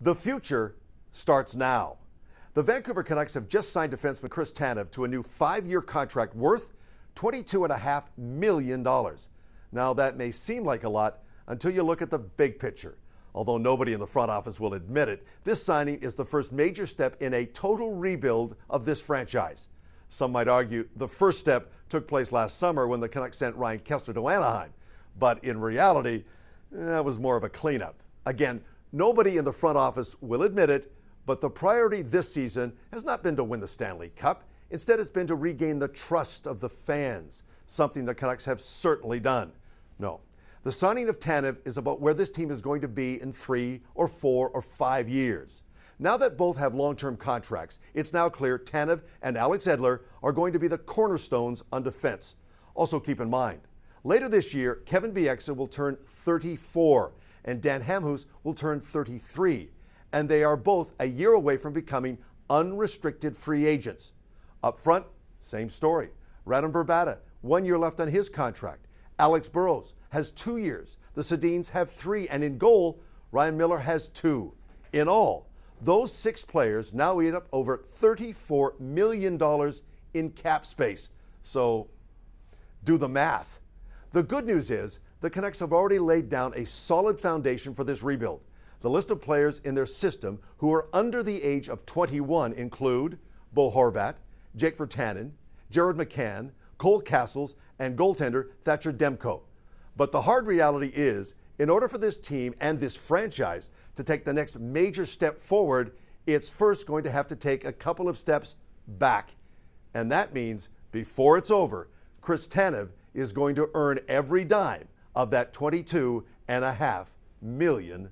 The future starts now. The Vancouver Canucks have just signed defenseman Chris Tanev to a new 5-year contract worth $22.5 million. Now, that may seem like a lot until you look at the big picture. Although nobody in the front office will admit it, this signing is the first major step in a total rebuild of this franchise. Some might argue the first step took place last summer when the Canucks sent Ryan Kesler to Anaheim. But in reality, that was more of a cleanup. Again, nobody in the front office will admit it, but the priority this season has not been to win the Stanley Cup. Instead, it's been to regain the trust of the fans, something the Canucks have certainly done. No, the signing of Tanev is about where this team is going to be in 3 or 4 or 5 years. Now that both have long-term contracts, it's now clear Tanev and Alex Edler are going to be the cornerstones on defense. Also keep in mind, later this year, Kevin Bieksa will turn 34 and Dan Hamhuis will turn 33. And they are both a year away from becoming unrestricted free agents. Up front, same story. Radim Verbata, 1 year left on his contract. Alex Burrows has 2 years. The Sedins have 3. And in goal, Ryan Miller has 2. In all, those 6 players now eat up over $34 million in cap space. So do the math. The good news is the Canucks have already laid down a solid foundation for this rebuild. The list of players in their system who are under the age of 21 include Bo Horvat, Jake Virtanen, Jared McCann, Cole Castles, and goaltender Thatcher Demko. But the hard reality is, in order for this team and this franchise to take the next major step forward, it's first going to have to take a couple of steps back. And that means, before it's over, Chris Tanev is going to earn every dime of that $22.5 million.